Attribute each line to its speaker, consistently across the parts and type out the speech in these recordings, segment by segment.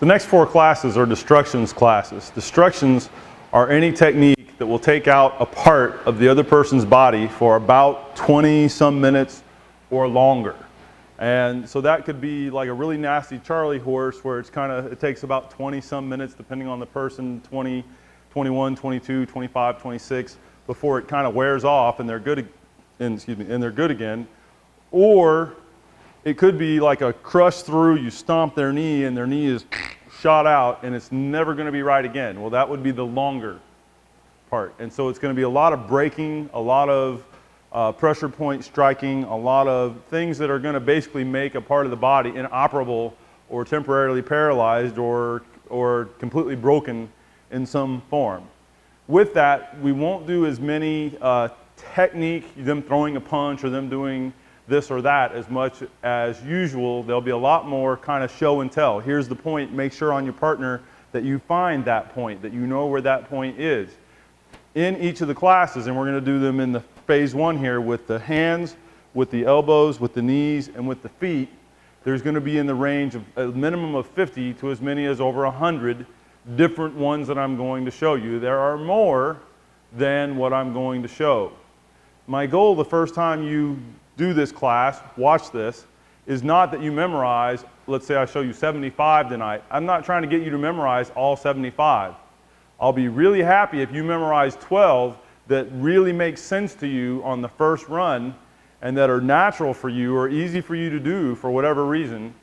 Speaker 1: The next 4 classes are destructions classes. Destructions are any technique that will take out a part of the other person's body for about 20 some minutes or longer. And so that could be like a really nasty Charlie horse where it takes about 20 some minutes depending on the person, 20, 21, 22, 25, 26, before it kind of wears off and they're good, and they're good again. Or it could be like a crush through, you stomp their knee and their knee is shot out and it's never going to be right again. Well, that would be the longer part. And so it's going to be a lot of braking, a lot of pressure point striking, a lot of things that are going to basically make a part of the body inoperable or temporarily paralyzed or completely broken in some form. With that, we won't do as many technique, them throwing a punch or them doing this or that as much as usual. There'll be a lot more kind of show and tell. Here's the point. Make sure on your partner that you find that point, that you know where that point is. In each of the classes, and we're going to do them in the phase 1 here with the hands, with the elbows, with the knees, and with the feet, there's going to be in the range of a minimum of 50 to as many as over 100 different ones that I'm going to show you. There are more than what I'm going to show. My goal the first time you do this class, watch this, is not that you memorize, let's say I show you 75 tonight. I'm not trying to get you to memorize all 75. I'll be really happy if you memorize 12 that really make sense to you on the first run and that are natural for you or easy for you to do for whatever reason.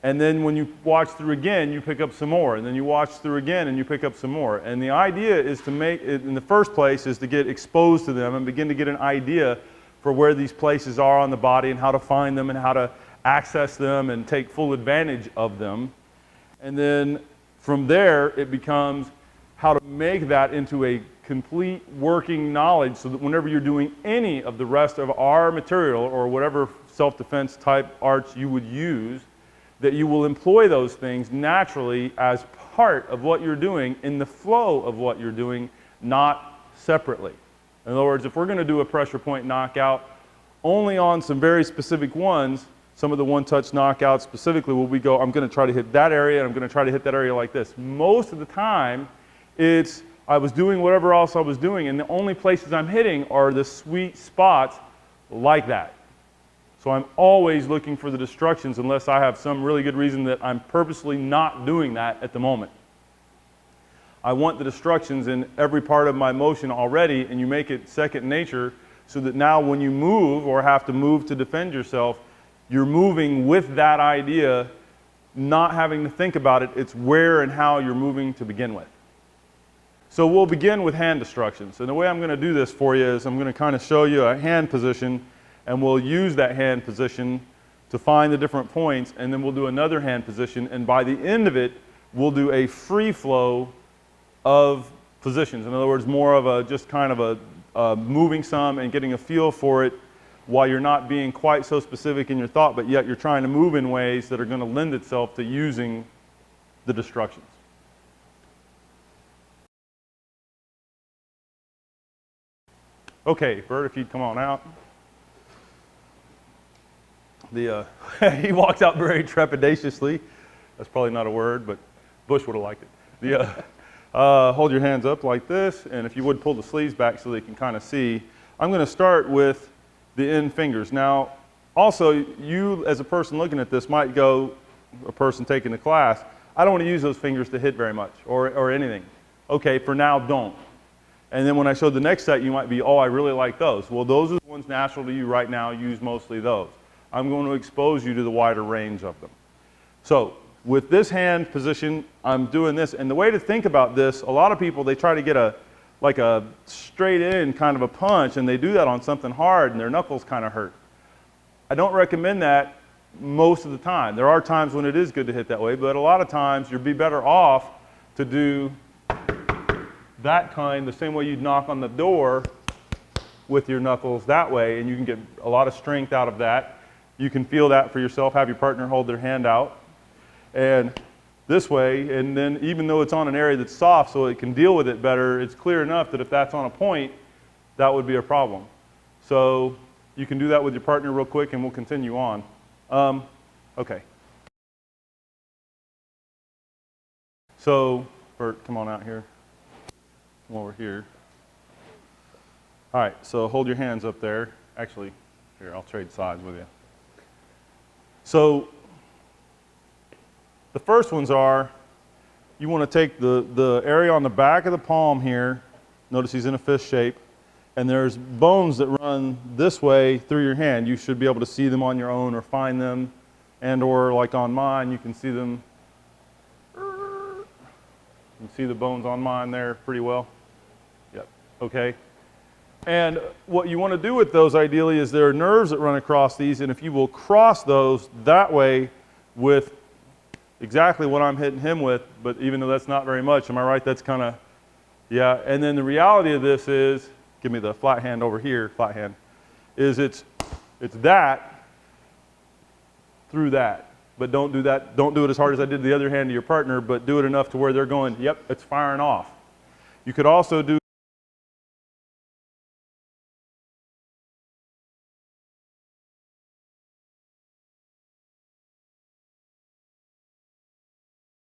Speaker 1: And then when you watch through again, you pick up some more. And then you watch through again and you pick up some more. And the idea is to make it, in the first place, is to get exposed to them and begin to get an idea for where these places are on the body and how to find them and how to access them and take full advantage of them. And then from there, it becomes how to make that into a complete working knowledge so that whenever you're doing any of the rest of our material or whatever self-defense type arts you would use, that you will employ those things naturally as part of what you're doing in the flow of what you're doing, not separately. In other words, if we're going to do a pressure point knockout, only on some very specific ones, some of the one-touch knockouts specifically, will we go, I'm going to try to hit that area and I'm going to try to hit that area like this. Most of the time, it's I was doing whatever else I was doing, and the only places I'm hitting are the sweet spots like that. So I'm always looking for the destructions unless I have some really good reason that I'm purposely not doing that at the moment. I want the destructions in every part of my motion already, and you make it second nature so that now when you move or have to move to defend yourself, you're moving with that idea, not having to think about it. It's where and how you're moving to begin with. So we'll begin with hand destructions. And the way I'm going to do this for you is I'm going to kind of show you a hand position, and we'll use that hand position to find the different points, and then we'll do another hand position, and by the end of it, we'll do a free flow of positions. In other words, more of a just kind of a moving some and getting a feel for it while you're not being quite so specific in your thought, but yet you're trying to move in ways that are going to lend itself to using the destructions. Okay, Bert, if you'd come on out. He walks out very trepidatiously. That's probably not a word, but Bush would have liked it. Hold your hands up like this, and if you would pull the sleeves back so they can kind of see. I'm going to start with the end fingers. Now, also, you as a person looking at this might go, a person taking the class, I don't want to use those fingers to hit very much or anything. Okay, for now, don't. And then when I show the next set, you might be, oh, I really like those. Well, those are the ones natural to you right now. Use mostly those. I'm going to expose you to the wider range of them. So with this hand position, I'm doing this. And the way to think about this, a lot of people, they try to get like a straight in kind of a punch, and they do that on something hard, and their knuckles kind of hurt. I don't recommend that most of the time. There are times when it is good to hit that way, but a lot of times you'd be better off to do that kind, the same way you'd knock on the door with your knuckles that way, and you can get a lot of strength out of that. You can feel that for yourself, have your partner hold their hand out, and this way, and then even though it's on an area that's soft so it can deal with it better, it's clear enough that if that's on a point, that would be a problem. So you can do that with your partner real quick and we'll continue on. Okay. So, Bert, come on out here. Come over here. All right, so hold your hands up there. Actually, here, I'll trade sides with you. So, the first ones are, you want to take the area on the back of the palm here. Notice he's in a fist shape. And there's bones that run this way through your hand. You should be able to see them on your own or find them. And or like on mine, you can see them. You can see the bones on mine there pretty well. Yep, okay. And what you want to do with those ideally is there are nerves that run across these, and if you will cross those that way with exactly what I'm hitting him with, but even though that's not very much, am I right? That's kind of, yeah. And then the reality of this is, give me the flat hand over here, flat hand, is it's that through that. But don't do that, don't do it as hard as I did the other hand to your partner, but do it enough to where they're going, yep, it's firing off. You could also do